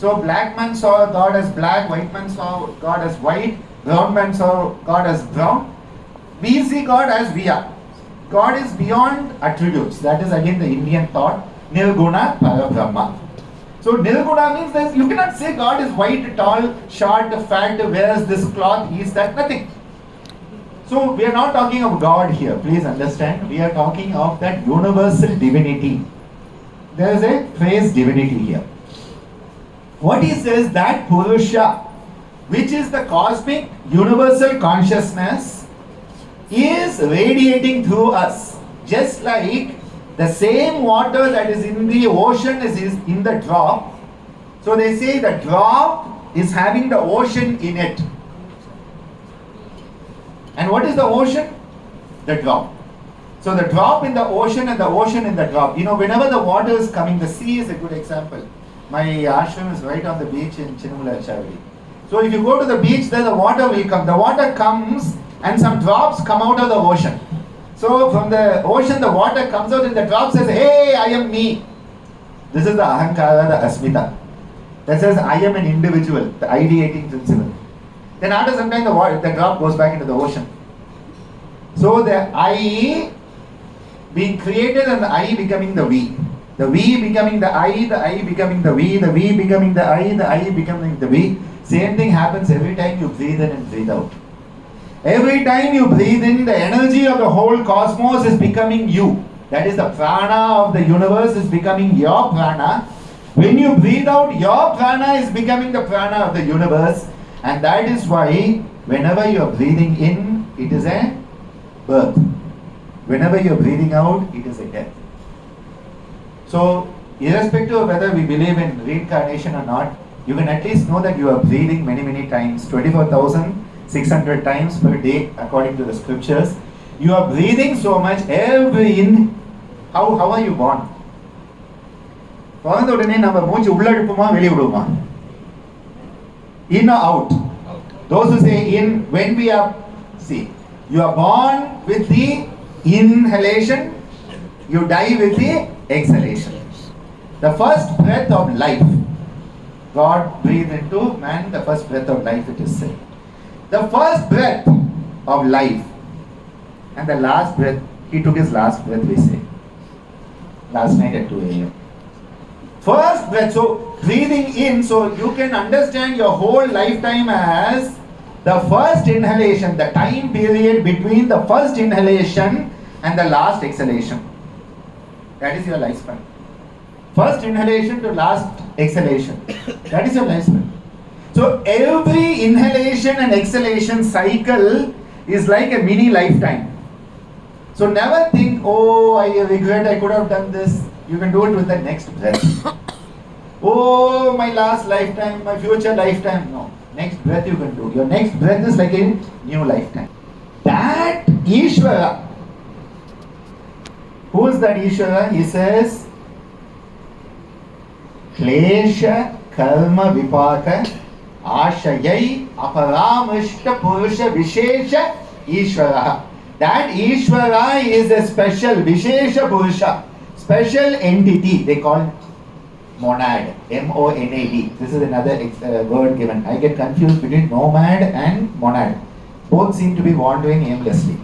So black man saw God as black, white man saw God as white, brown man saw God as brown. We see God as we are. God is beyond attributes. That is again the Indian thought. Nirguna Parabrahma. So Nirguna means that you cannot say God is white, tall, short, fat, wears this cloth, he is that, nothing. So we are not talking of God here, please understand. We are talking of that universal divinity. There is a phrase divinity here. What he says, that Purusha, which is the cosmic universal consciousness, is radiating through us. Just like the same water that is in the ocean is in the drop. So they say the drop is having the ocean in it. And what is the ocean? The drop. So the drop in the ocean and the ocean in the drop. You know, whenever the water is coming, the sea is a good example. My ashram is right on the beach in Chinnamalachavali. So if you go to the beach, there the water will come. The water comes and some drops come out of the ocean. So from the ocean, the water comes out and the drop says, hey, I am me. This is the ahankara, the asmita. That says, I am an individual, the ideating principle. Then after some time, the drop goes back into the ocean. So the I being created and the I becoming the we. The we becoming the I becoming the we becoming the I becoming the we. Same thing happens every time you breathe in and breathe out. Every time you breathe in, the energy of the whole cosmos is becoming you. That is the prana of the universe is becoming your prana. When you breathe out, your prana is becoming the prana of the universe. And that is why whenever you are breathing in, it is a birth. Whenever you are breathing out, it is a death. So, irrespective of whether we believe in reincarnation or not, you can at least know that you are breathing many, many times, 24,600 times per day, according to the scriptures. You are breathing so much, every in. How are you born? பிறந்த உடனே நம்ம மூச்சு உள்ள எடுப்போமா வெளியே விடுவோமா? In or out? Those who say in, when we are, see, you are born with the inhalation, you die with the exhalation. The first breath of life, God breathed into man the first breath of life, it is said. The first breath of life and the last breath, he took his last breath, we say. Last night at 2 a.m. First breath, so breathing in, so you can understand your whole lifetime as the first inhalation, the time period between the first inhalation and the last exhalation. That is your lifespan. First inhalation to last exhalation. That is your lifespan. So every inhalation and exhalation cycle is like a mini lifetime. So never think, oh, I regret I could have done this. You can do it with the next breath. Oh, my last lifetime, my future lifetime. No. Next breath you can do. Your next breath is like a new lifetime. That Ishvara. Who is that Ishvara? He says, Klesha Karma Vipaka Ashayai Aparamishta Purusha Vishesha Ishvara. That Ishvara is a special Vishesha Purusha, special entity. They call monad, M-O-N-A-D. This is another word given. I get confused between nomad and monad. Both seem to be wandering aimlessly.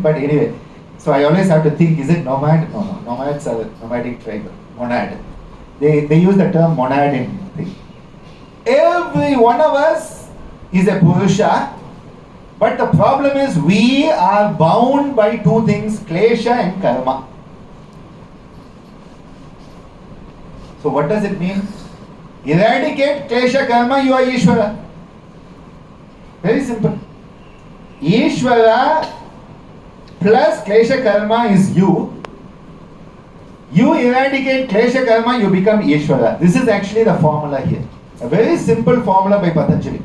But anyway, so I always have to think, is it nomad? No. Nomads are nomadic tribe. Monad. They use the term monad in thing. Every one of us is a Purusha. But the problem is we are bound by two things, Klesha and Karma. So what does it mean? Eradicate Klesha Karma, you are Ishvara. Very simple. Ishvara plus Klesha Karma is you. You eradicate klesha karma, you become Ishvara. This is actually the formula here. A very simple formula by Patanjali.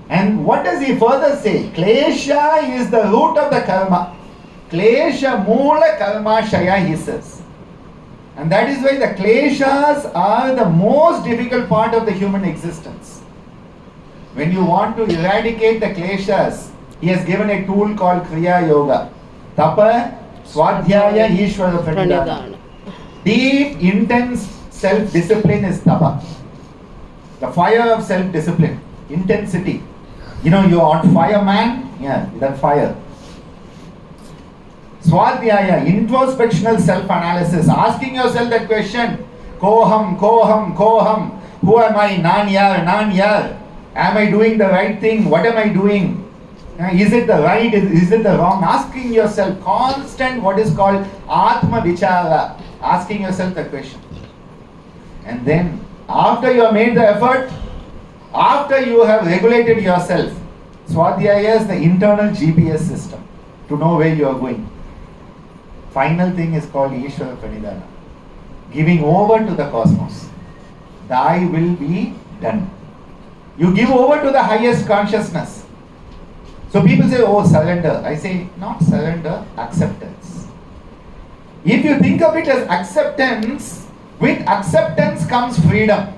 And what does he further say? Klesha is the root of the karma. Klesha mula karma shaya, he says. And that is why the kleshas are the most difficult part of the human existence. When you want to eradicate the kleshas, he has given a tool called Kriya Yoga. Tapa, Swadhyaya, Ishvara Pranidhana. Deep, intense self-discipline is tapa. The fire of self-discipline. Intensity. You know, you're on fire, man. Yeah, that fire. Swadhyaya, introspectional self-analysis. Asking yourself that question. Koham, koham, koham. Who am I? Nan yar. Am I doing the right thing? What am I doing? Is it the right? Is it the wrong? Asking yourself constant what is called Atma Vichara. Asking yourself the question. And then after you have made the effort, after you have regulated yourself, Swadhyaya is the internal GPS system to know where you are going. Final thing is called Ishvara Pranidhana. Giving over to the cosmos. Thy will be done. You give over to the highest consciousness. So people say, oh, surrender. I say, not surrender, acceptance. If you think of it as acceptance, with acceptance comes freedom.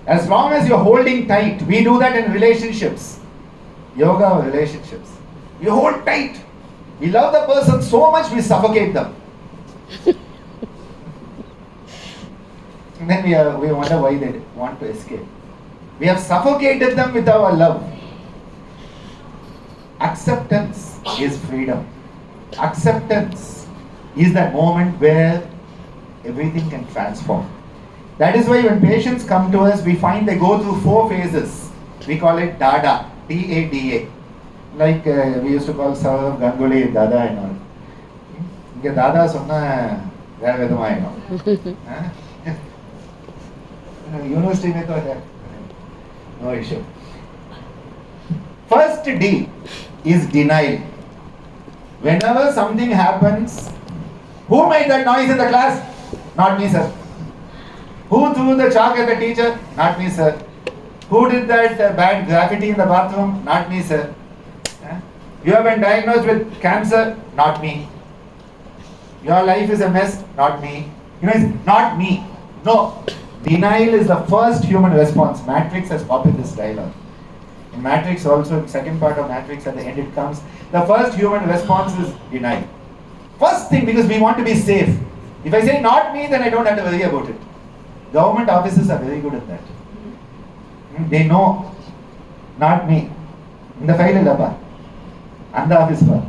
As long as you're holding tight, we do that in relationships. Yoga relationships. You hold tight. We love the person so much we suffocate them. And then we wonder why they want to escape. We have suffocated them with our love. Acceptance is freedom. Acceptance is that moment where everything can transform. That is why when patients come to us, we find they go through 4 phases. We call it Dada, D-A-D-A. Like we used to call Saurav Ganguly Dada and all. Inge Dada sonna vera vidhamaayino. University mein to hai. No issue. First D is denial. Whenever something happens, who made that noise in the class? Not me, sir. Who threw the chalk at the teacher? Not me, sir. Who did that bad graffiti in the bathroom? Not me, sir. You have been diagnosed with cancer? Not me. Your life is a mess? Not me. You know, it's not me. No. Denial is the first human response. Matrix has copied this dialogue. In Matrix also, second part of Matrix, at the end it comes. The first human response is denial. First thing, because we want to be safe. If I say not me, then I don't have to worry about it. Government offices are very good at that. They know, not me. In the file illappa. And the office for.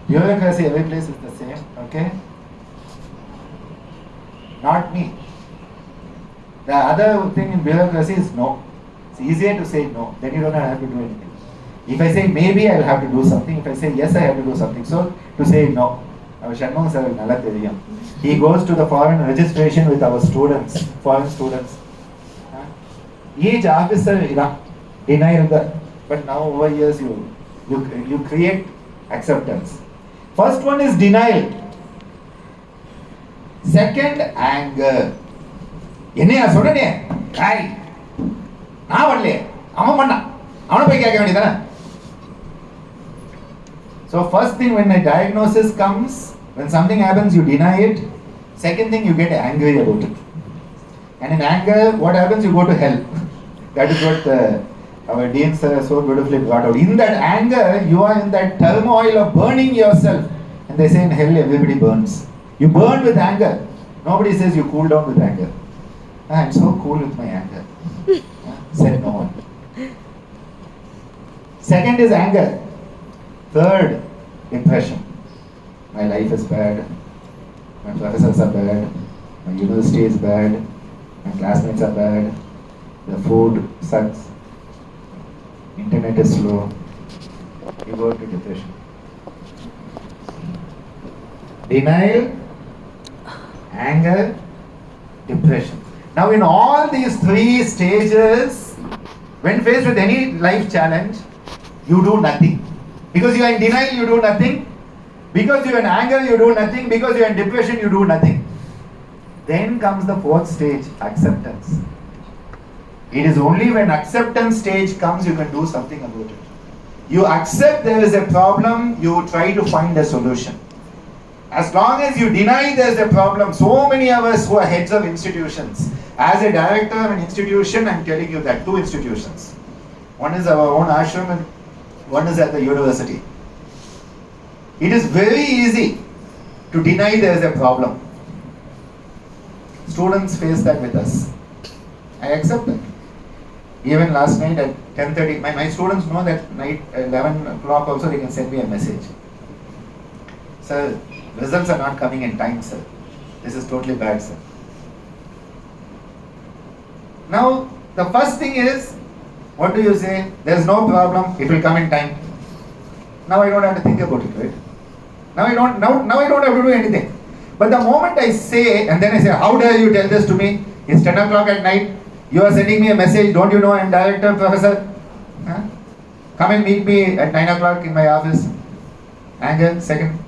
Bureaucracy, every place is the same, okay? Not me. The other thing in bureaucracy is no. It's easier to say no, then you don't have to do anything. If I say maybe, I will have to do something. If I say yes, I have to do something. So, to say no. Our Shanmugam sir nalla theriyum. He goes to the foreign registration with our students, foreign students. Each officer, denial that. But now over years, you create acceptance. First one is denial. Second, anger. என்னையா சொன்னே காய் நான் வரலையே அவன் பண்ணான் அவனை போய் கேட்க வேண்டியதானே. So first thing, when a diagnosis comes, when something happens, you deny it. Second thing, you get angry about it. And in anger, what happens? You go to hell. That is what our deans so beautifully brought out. In that anger, you are in that turmoil of burning yourself. And they say in hell, everybody burns. You burn with anger. Nobody says you cool down with anger. I'm so cool with my anger. Said no one. Second is anger. Third, depression. My life is bad. My professors are bad. My university is bad. My classmates are bad. The food sucks. Internet is slow. You go to depression. Denial, anger, depression. Now in all these 3 stages, when faced with any life challenge, you do nothing. Because you are in denial, you do nothing. Because you're in anger, you do nothing. Because you're in depression, you do nothing. Then comes the fourth stage, acceptance. It is only when acceptance stage comes you can do something about it. You accept there is a problem, you try to find a solution. As long as you deny there is a problem, so many of us who are heads of institutions, as a director of an institution, I'm telling you that 2 institutions. One is our own ashram and one is at the university. It is very easy to deny there is a problem. Students face that with us. I accept that. Even last night at 10:30, my students know that night 11 o'clock also they can send me a message. Sir, results are not coming in time, sir. This is totally bad, sir. Now, the first thing is, what do you say? There is no problem, it will come in time. Now I don't have to think about it, right? Now I don't have to do anything. But the moment I say, and then I say, how dare you tell this to me? It's 10 o'clock at night. You are sending me a message. Don't you know I'm director, professor? Huh? Come and meet me at 9 o'clock in my office. Anger, second.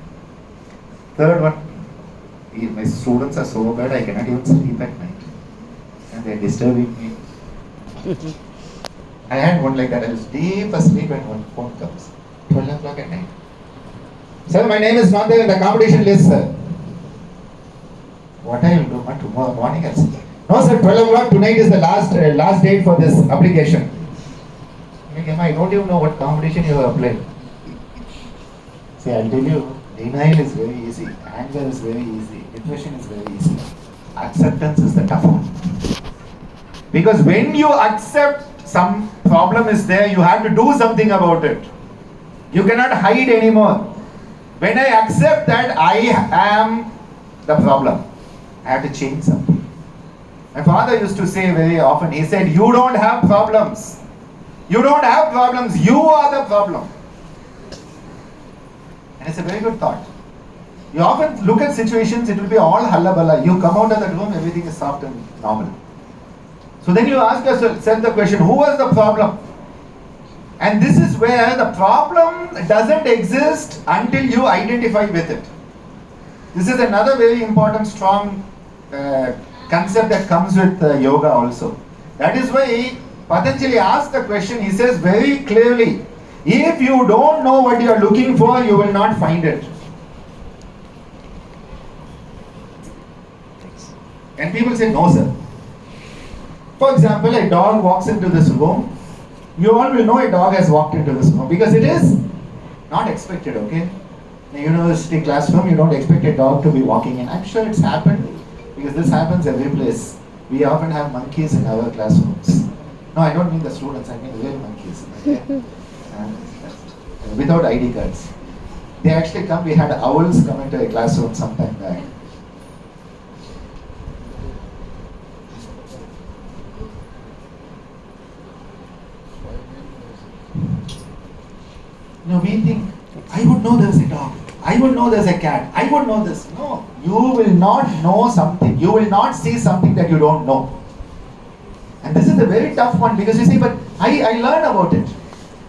Third one. My students are so bad I cannot even sleep at night. And they're disturbing me. I had one like that. I was deep asleep when one phone comes. 12 o'clock at night. Sir, my name is not there in the competition list, sir. What I will do tomorrow morning, I'll say. No, sir, 12 o'clock tonight is the last date for this application. I don't even know what competition you have applied. See, I'll tell you, denial is very easy, anger is very easy, depression is very easy. Acceptance is the tough one. Because when you accept some problem is there, you have to do something about it. You cannot hide anymore. When I accept that I am the problem, I have to change something. My father used to say very often, he said, you don't have problems. You don't have problems, you are the problem. And it's a very good thought. You often look at situations, it will be all hullaballah. You come out of that room, everything is soft and normal. So then you ask yourself the question, who was the problem? And this is where the problem doesn't exist until you identify with it. This is another very important, strong concept that comes with yoga also. That is why Patanjali asked the question, he says very clearly, if you don't know what you are looking for, you will not find it. And people say, no sir. For example, a dog walks into this room. You all will know a dog has walked into this room because it is not expected, okay? In a university classroom, you don't expect a dog to be walking in. I'm sure it's happened because this happens every place. We often have monkeys in our classrooms. No, I don't mean the students, I mean real monkeys. Okay? Without ID cards. They actually come, we had owls come into a classroom sometime back. No, we think, I would know there's a dog, I would know there's a cat, I would know this. No, you will not know something, you will not see something that you don't know. And this is a very tough one because you say, but I learned about it.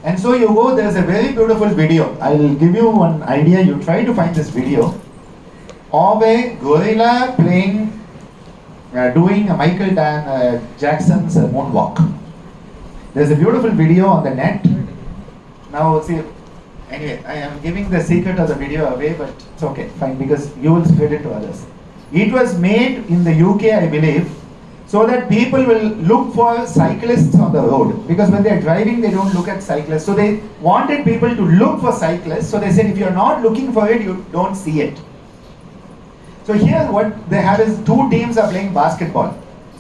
And so you go, there's a very beautiful video. I'll give you one idea, you try to find this video of a gorilla playing, doing a Michael Jackson's moonwalk. There's a beautiful video on the net. Now see, anyway, I am giving the secret of the video away, but it's okay, fine, because you will spread it to others. It was made in the UK, I believe, so that people will look for cyclists on the road. Because when they are driving, they don't look at cyclists. So they wanted people to look for cyclists. So they said, if you're not looking for it, you don't see it. So here what they have is two teams are playing basketball.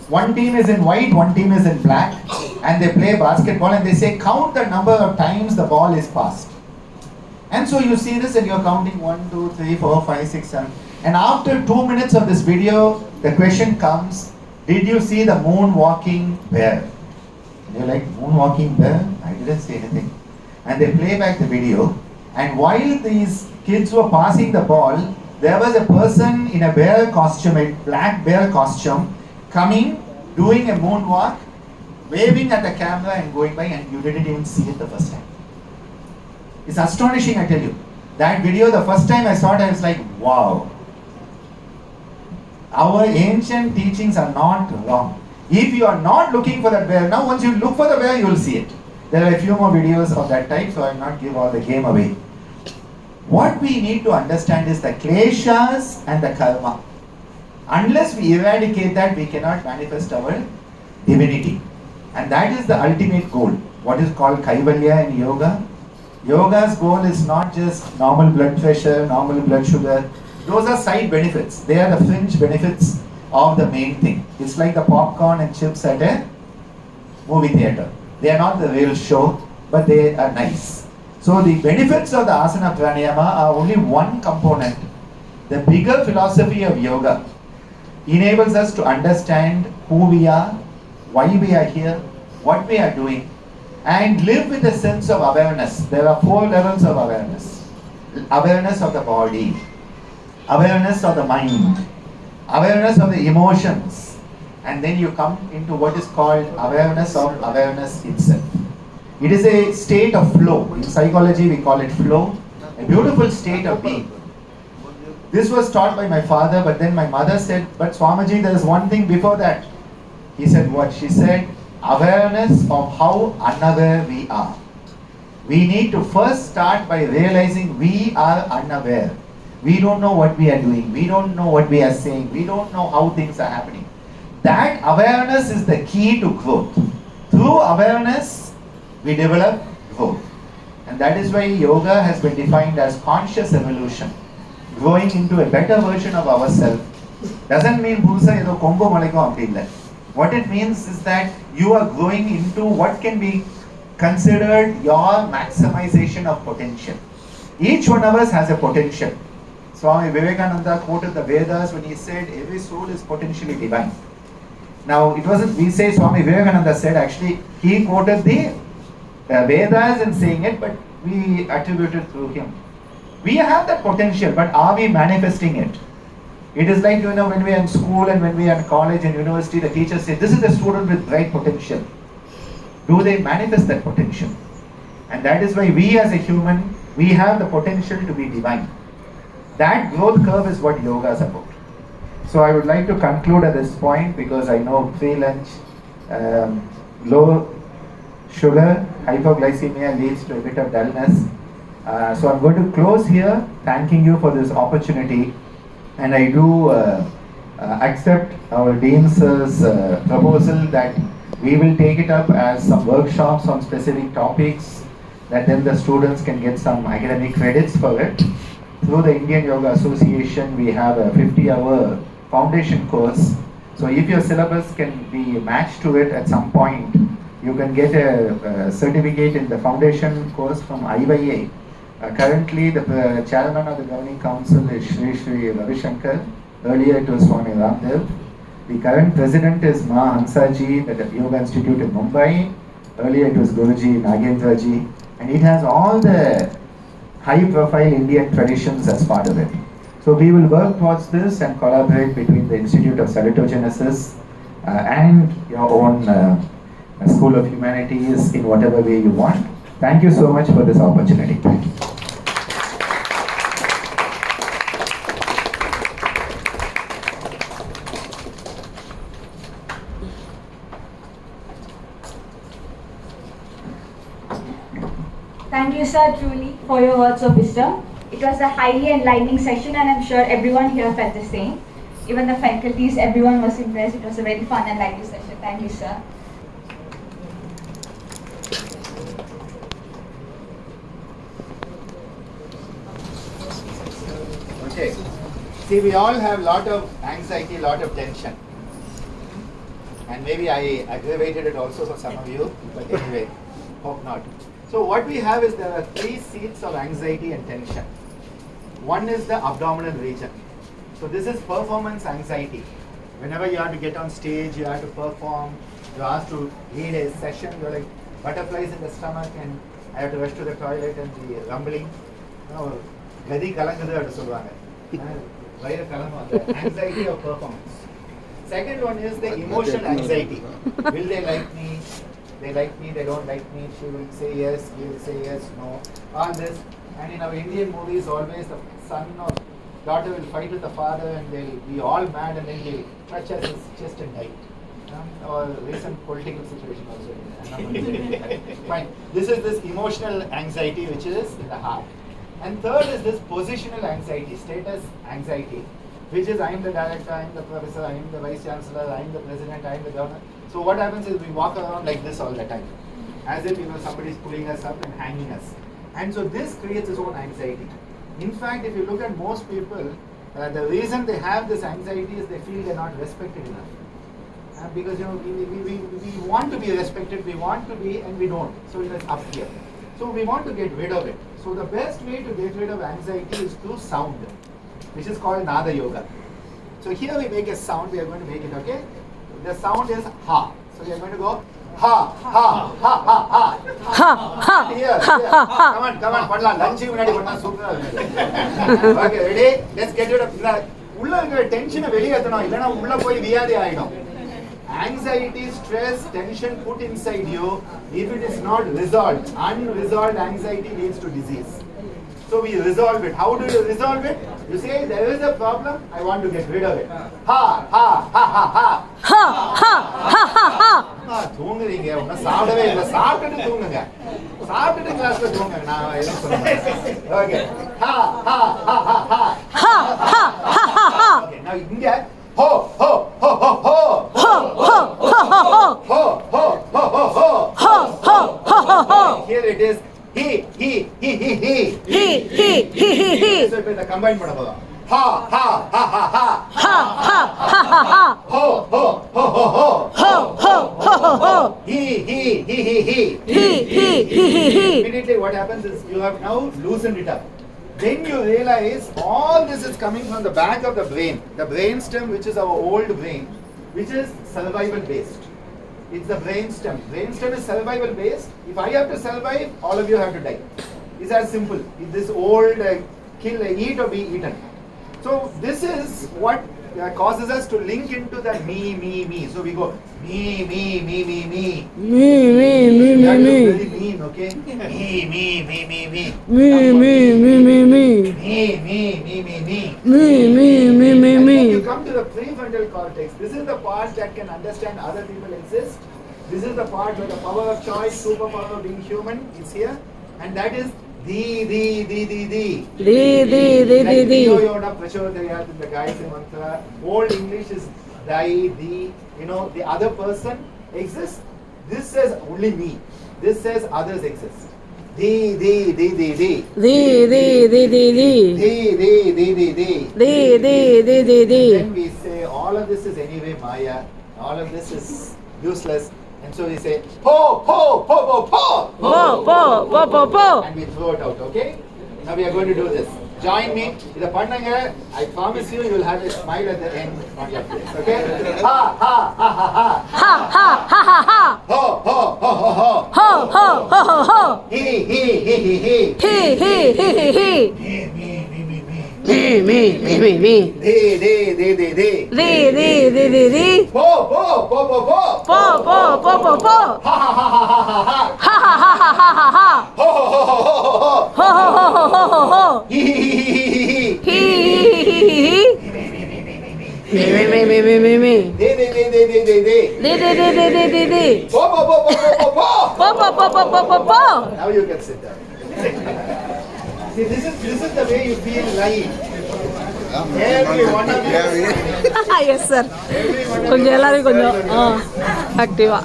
One team is in white, one team is in black. And they play basketball and they say, count the number of times the ball is passed. And so you see this and you're counting 1, 2, 3, 4, 5, 6, 7. And after 2 minutes of this video, the question comes, did you see the moonwalking bear? And you're like, moonwalking bear? I didn't see anything. And they play back the video. And while these kids were passing the ball, there was a person in a bear costume, a black bear costume, coming, doing a moonwalk, waving at the camera and going by, and you didn't even see it the first time. It's astonishing, I tell you. That video, the first time I saw it, I was like, wow. Our ancient teachings are not wrong. If you are not looking for that bear, now once you look for the bear, you will see it. There are a few more videos of that type, so I will not give all the game away. What we need to understand is the kleshas and the karma. Unless we eradicate that, we cannot manifest our divinity. And that is the ultimate goal. What is called kaivalya in yoga. Yoga's goal is not just normal blood pressure, normal blood sugar. Those are side benefits. They are the fringe benefits of the main thing. It's like the popcorn and chips at a movie theater. They are not the real show, but they are nice. So the benefits of the asana pranayama are only one component. The bigger philosophy of yoga enables us to understand who we are, why we are here, what we are doing, and live with a sense of awareness. There are 4 levels of awareness. Awareness of the body, awareness of the mind, awareness of the emotions, and then you come into what is called awareness of awareness itself. It is a state of flow. In psychology we call it flow, a beautiful state of being. This was taught by my father, but then my mother said, but Swamiji, there is one thing before that. He said what? She said, awareness of how unaware we are. We need to first start by realizing we are unaware. We don't know what we are doing. We don't know what we are saying. We don't know how things are happening. That awareness is the key to growth. Through awareness, we develop growth. And that is why yoga has been defined as conscious evolution. Growing into a better version of ourselves. Doesn't mean what it means is that you are growing into what can be considered your maximization of potential. Each one of us has a potential. Swami Vivekananda quoted the Vedas when he said every soul is potentially divine. Now it wasn't we say Swami Vivekananda said, actually he quoted the Vedas in saying it, but we attribute it through him. We have that potential, but are we manifesting it? It is like, when we are in school and when we are in college and university, the teachers say, this is a student with bright potential. Do they manifest that potential? And that is why we as a human, we have the potential to be divine. That growth curve is what yoga is about. So I would like to conclude at this point, because I know pre-lunch, low sugar, hypoglycemia leads to a bit of dullness. So I'm going to close here, thanking you for this opportunity. And I do accept our Dean's proposal that we will take it up as some workshops on specific topics, that then the students can get some academic credits for it. Through the Indian Yoga Association, we have a 50-hour foundation course. So if your syllabus can be matched to it at some point, you can get a certificate in the foundation course from IYA. Currently, the chairman of the governing council is Sri Ravi Shankar. Earlier it was Swami Ramdev. The current president is Ma Hansaji, the Yoga Institute in Mumbai. Earlier it was Guruji Nagendraji. And it has all the high-profile Indian traditions as part of it. So we will work towards this and collaborate between the Institute of Salitogenesis and your own School of Humanities in whatever way you want. Thank you so much for this opportunity. Thank you. Thank you, sir, truly, for your words of wisdom. It was a highly enlightening session, and I'm sure everyone here felt the same. Even the faculties, everyone was impressed. It was a very fun and lively session. Thank you, sir. Okay. See, we all have a lot of anxiety, a lot of tension. And maybe I aggravated it also for some of you, but anyway, hope not. So what we have is there are 3 seats of anxiety and tension. One is the abdominal region. So this is performance anxiety. Whenever you have to get on stage, you have to perform, you're asked to lead a session, you're like butterflies in the stomach and I have to rush to the toilet and the rumbling. Gadi kalangadu adu solvaanga. Anxiety of performance. Second one is the emotional anxiety. Will they like me? They like me, they don't like me. She will say yes, he will say yes, no. All this. And in our Indian movies, always the son or daughter will fight with the father and they'll be all mad and then they'll clutch at his chest and die. Or recent political situation also. I'm not going to say it. Fine. This is this emotional anxiety which is in the heart. And third is this positional anxiety, status anxiety, which is I am the director, I am the professor, I am the vice chancellor, I am the president, I am the governor. So what happens is we walk around like this all the time, as if somebody is pulling us up and hanging us. And so this creates its own anxiety. In fact, if you look at most people, the reason they have this anxiety is they feel they are not respected enough. Because we want to be respected, we want to be, and we don't. So it is up here. So we want to get rid of it. So the best way to get rid of anxiety is through sound, which is called Nada Yoga. So here we make a sound, we are going to make it, okay? The sound is ha. So we are going to go ha, ha, ha, ha, ha. Ha, ha. Here. Come on, padla. Lunch munadi panna super. Okay, ready? Let's get rid of ulla irukra tension veliya eduthanum illana ulla poi viyadi aidum. Anxiety, stress, tension put inside you, if it is not resolved, unresolved anxiety leads to disease. So we resolve it. How do you resolve it? You say there is a problem, I want to get rid of it. Ha, ha, ha, ha, ha. Ha, ha, ha, ha, ha. தூங்குறீங்க ஒன்னும் சாப்பிடவே இல்லை சாப்பிட்டுட்டு தூங்குங்க சாப்பிட்டுட்டு கிளாஸ்ல தூங்குங்க நான் என்ன சொல்றேன் okay ha ha ha ha ha ha ha ha ha ha okay now இங்க ho ho ho ho ho ho ho ho ho ho ho ho ho ho ho ho ho ho ho here it is he so இப்ப இத combine பண்ண போறோம் ha ha ha ha ha ha ha ha ha ha ho ho ho ho ho ho ho ho ho ho he immediately what happens is you have now loosened it up. Then you realize all this is coming from the back of the brainstem, which is our old brain, which is survival based. It's the brainstem. Brainstem is survival based. If I have to survive, all of you have to die. It's as simple. It's this old kill, eat or be eaten. So this is what causes us to link into the me. So we go me. Very mean, okay? Me. Then you come to the prefrontal cortex. This is the part that can understand other people exist. This is the part where the power of choice, superpower of being human is here, and that is the. The guys in mantra. Old English is the. The other person exists. This says only me. This says others exist. The. Then we say all of this is anyway Maya. All of this is useless. And so we say, po. And we throw it out, okay? Now we are going to do this. Join me. I promise you, you will have a smile at the end on your face, okay? Ha. Ho. He. Me. Po. Ha. Ho. He. Me. Now you can sit down. See, this is the way you feel life. Every one of you. Yes, sir. கொஞ்சம் எல்லாரும் கொஞ்சம் ஆக்டிவா.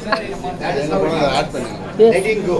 That is how it is. Letting go.